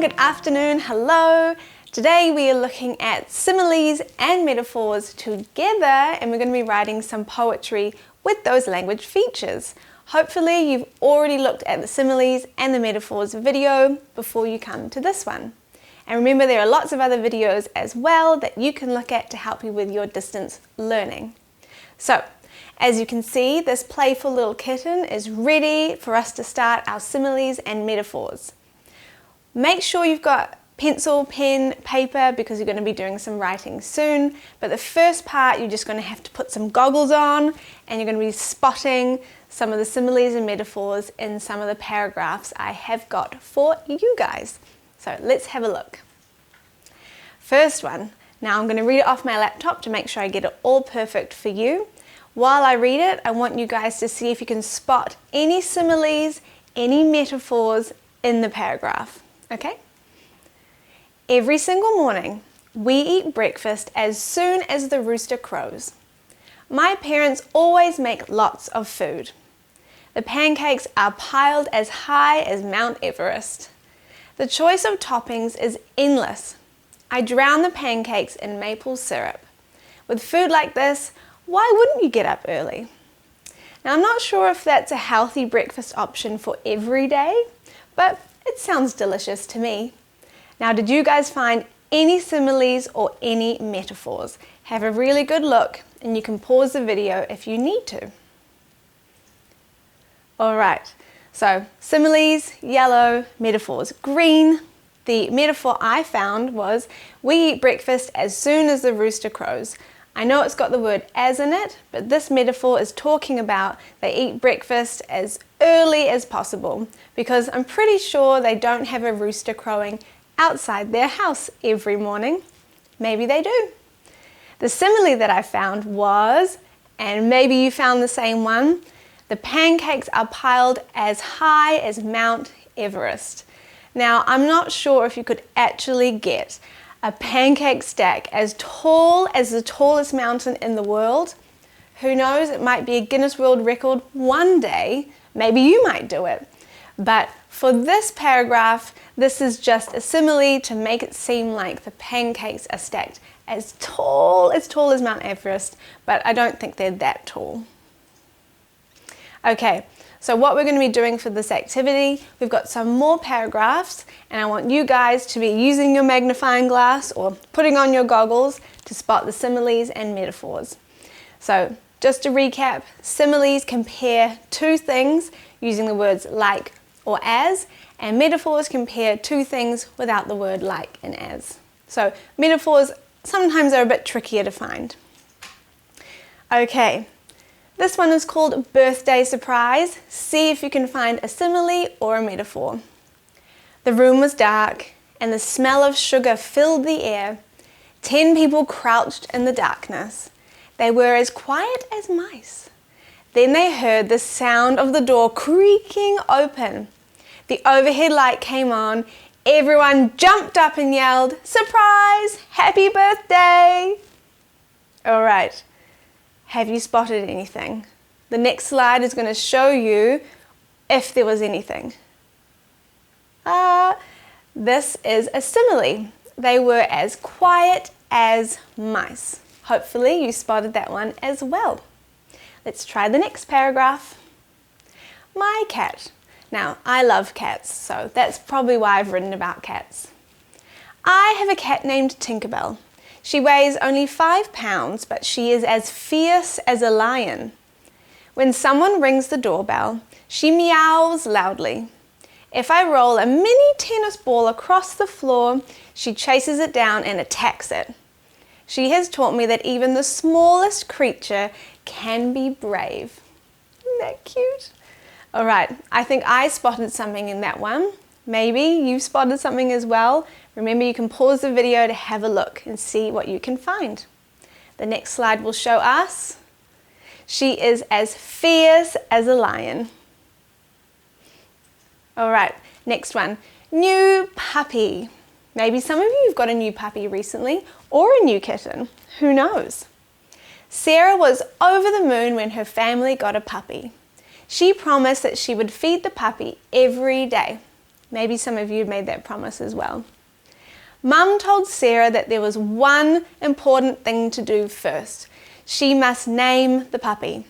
good afternoon, hello. Today we are looking at similes and metaphors together, and we're going to be writing some poetry with those language features. Hopefully you've already looked at the similes and the metaphors video before you come to this one. And remember, there are lots of other videos as well that you can look at to help you with your distance learning. So, as you can see, this playful little kitten is ready for us to start our similes and metaphors. Make sure you've got pencil, pen, paper, because you're going to be doing some writing soon. But the first part, you're just going to have to put some goggles on and you're going to be spotting some of the similes and metaphors in some of the paragraphs I have got for you guys. So let's have a look. First one. Now I'm going to read it off my laptop to make sure I get it all perfect for you. While I read it, I want you guys to see if you can spot any similes, any metaphors in the paragraph. Okay? Every single morning, we eat breakfast as soon as the rooster crows. My parents always make lots of food. The pancakes are piled as high as Mount Everest. The choice of toppings is endless. I drown the pancakes in maple syrup. With food like this, why wouldn't you get up early? Now, I'm not sure if that's a healthy breakfast option for every day, but it sounds delicious to me. Now, did you guys find any similes or any metaphors? Have a really good look, and you can pause the video if you need to. All right, so similes, yellow, metaphors, green. The metaphor I found was, we eat breakfast as soon as the rooster crows. I know it's got the word as in it, but this metaphor is talking about they eat breakfast as early as possible, because I'm pretty sure they don't have a rooster crowing outside their house every morning. Maybe they do. The simile that I found was, and maybe you found the same one, the pancakes are piled as high as Mount Everest. Now, I'm not sure if you could actually get a pancake stack as tall as the tallest mountain in the world. Who knows, it might be a Guinness World Record one day. Maybe you might do it. But for this paragraph, this is just a simile to make it seem like the pancakes are stacked as tall as Mount Everest, but I don't think they're that tall. Okay, so what we're going to be doing for this activity, we've got some more paragraphs, and I want you guys to be using your magnifying glass or putting on your goggles to spot the similes and metaphors. So just to recap, similes compare two things using the words like or as, and metaphors compare two things without the word like and as. So metaphors sometimes are a bit trickier to find. Okay. This one is called Birthday Surprise. See if you can find a simile or a metaphor. The room was dark and the smell of sugar filled the air. 10 people crouched in the darkness. They were as quiet as mice. Then they heard the sound of the door creaking open. The overhead light came on. Everyone jumped up and yelled, "Surprise! Happy birthday!" All right. Have you spotted anything? The next slide is going to show you if there was anything. This is a simile. They were as quiet as mice. Hopefully you spotted that one as well. Let's try the next paragraph. My cat. Now, I love cats, so that's probably why I've written about cats. I have a cat named Tinkerbell. She weighs only 5 pounds, but she is as fierce as a lion. When someone rings the doorbell, she meows loudly. If I roll a mini tennis ball across the floor, she chases it down and attacks it. She has taught me that even the smallest creature can be brave. Isn't that cute? All right, I think I spotted something in that one. Maybe you spotted something as well. Remember, you can pause the video to have a look and see what you can find. The next slide will show us. She is as fierce as a lion. All right, next one. New puppy. Maybe some of you have got a new puppy recently, or a new kitten. Who knows? Sarah was over the moon when her family got a puppy. She promised that she would feed the puppy every day. Maybe some of you made that promise as well. Mum told Sarah that there was one important thing to do first. She must name the puppy.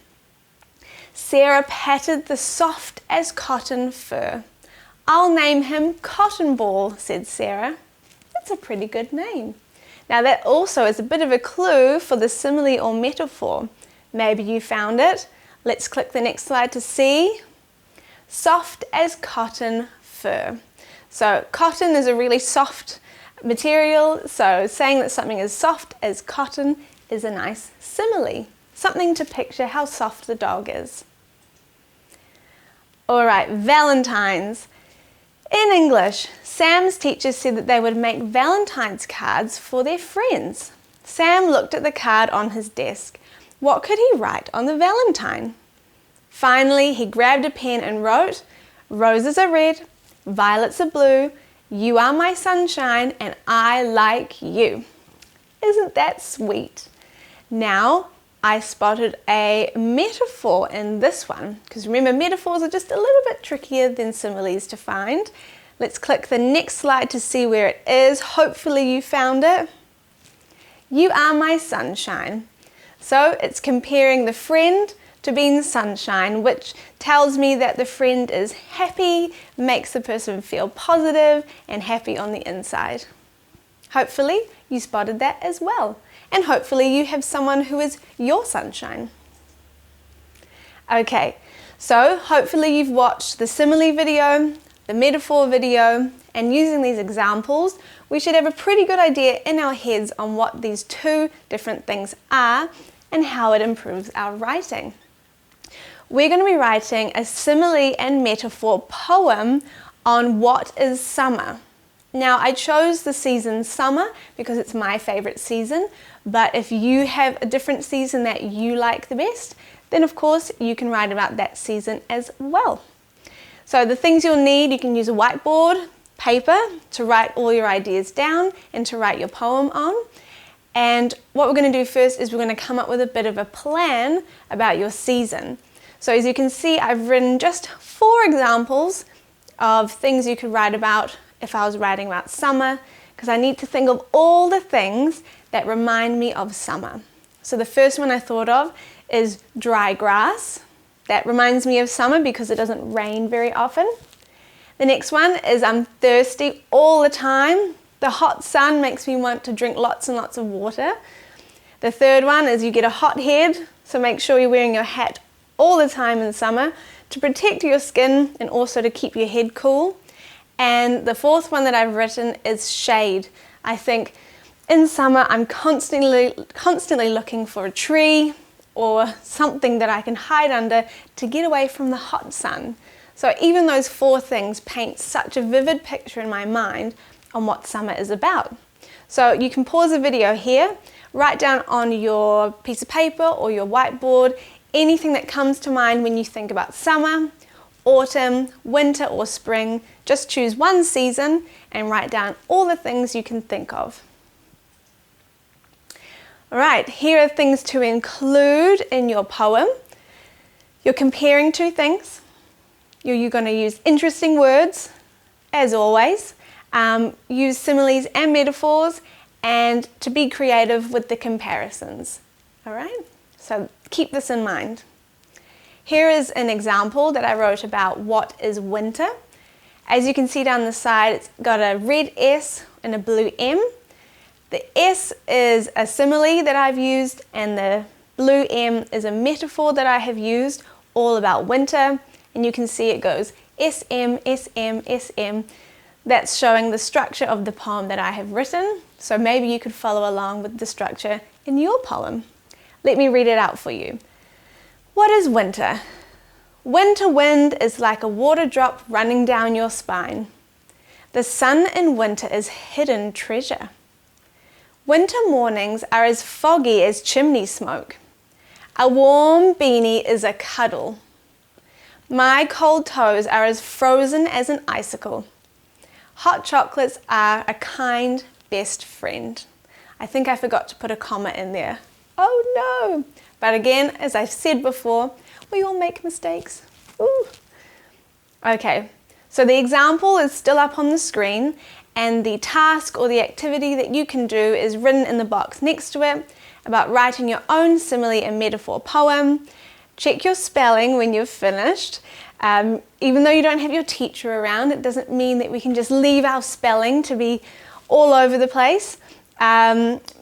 Sarah patted the soft as cotton fur. I'll name him Cotton Ball, said Sarah. That's a pretty good name. Now that also is a bit of a clue for the simile or metaphor. Maybe you found it. Let's click the next slide to see. Soft as cotton fur. So cotton is a really soft material, so saying that something is soft as cotton is a nice simile. Something to picture how soft the dog is. Alright, Valentine's. In English, Sam's teacher said that they would make Valentine's cards for their friends. Sam looked at the card on his desk. What could he write on the Valentine? Finally, he grabbed a pen and wrote, "Roses are red, violets are blue, you are my sunshine and I like you." Isn't that sweet? Now, I spotted a metaphor in this one, because remember, metaphors are just a little bit trickier than similes to find. Let's click the next slide to see where it is. Hopefully you found it. You are my sunshine. So it's comparing the friend to being sunshine, which tells me that the friend is happy, makes the person feel positive and happy on the inside. Hopefully you spotted that as well. And hopefully you have someone who is your sunshine. Okay, so hopefully you've watched the simile video, the metaphor video, and using these examples, we should have a pretty good idea in our heads on what these two different things are and how it improves our writing. We're going to be writing a simile and metaphor poem on what is summer. Now, I chose the season summer because it's my favorite season, but if you have a different season that you like the best, then of course you can write about that season as well. So the things you'll need, you can use a whiteboard, paper to write all your ideas down and to write your poem on. And what we're going to do first is we're going to come up with a bit of a plan about your season. So as you can see, I've written just 4 examples of things you could write about if I was writing about summer, because I need to think of all the things that remind me of summer. So the first one I thought of is dry grass. That reminds me of summer because it doesn't rain very often. The next one is I'm thirsty all the time. The hot sun makes me want to drink lots and lots of water. The third one is you get a hot head, so make sure you're wearing your hat all the time in summer to protect your skin and also to keep your head cool. And the fourth one that I've written is shade. I think in summer I'm constantly looking for a tree or something that I can hide under to get away from the hot sun. So even those 4 things paint such a vivid picture in my mind on what summer is about. So you can pause the video here, write down on your piece of paper or your whiteboard anything that comes to mind when you think about summer, autumn, winter or spring. Just choose one season and write down all the things you can think of. Alright, here are things to include in your poem. You're comparing 2 things. You're going to use interesting words, as always. Use similes and metaphors, and to be creative with the comparisons. Alright, so keep this in mind. Here is an example that I wrote about what is winter. As you can see down the side, it's got a red S and a blue M. The S is a simile that I've used, and the blue M is a metaphor that I have used, all about winter. And you can see it goes SM, SM, SM. That's showing the structure of the poem that I have written. So maybe you could follow along with the structure in your poem. Let me read it out for you. What is winter? Winter wind is like a water drop running down your spine. The sun in winter is hidden treasure. Winter mornings are as foggy as chimney smoke. A warm beanie is a cuddle. My cold toes are as frozen as an icicle. Hot chocolates are a kind best friend. I think I forgot to put a comma in there. Oh no! But again, as I've said before, we all make mistakes. Ooh. Okay, So the example is still up on the screen, and the task or the activity that you can do is written in the box next to it about writing your own simile and metaphor poem. Check your spelling when you've finished. Even though you don't have your teacher around, it doesn't mean that we can just leave our spelling to be all over the place.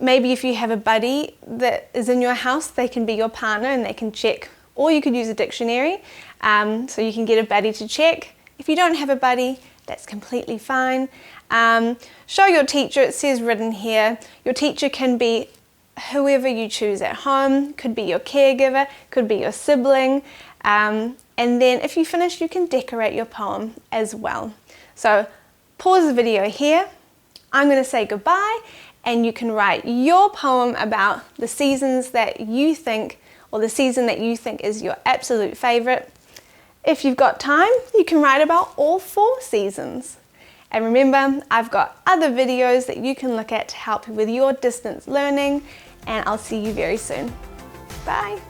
Maybe if you have a buddy that is in your house, they can be your partner and they can check, or you could use a dictionary, so you can get a buddy to check. If you don't have a buddy, that's completely fine. Show your teacher, it says written here. Your teacher can be whoever you choose at home, could be your caregiver, could be your sibling, and then if you finish, you can decorate your poem as well. So pause the video here. I'm going to say goodbye, and you can write your poem about the seasons that you think, or the season that you think is your absolute favorite. If you've got time, you can write about all 4 seasons. And remember, I've got other videos that you can look at to help you with your distance learning, and I'll see you very soon. Bye.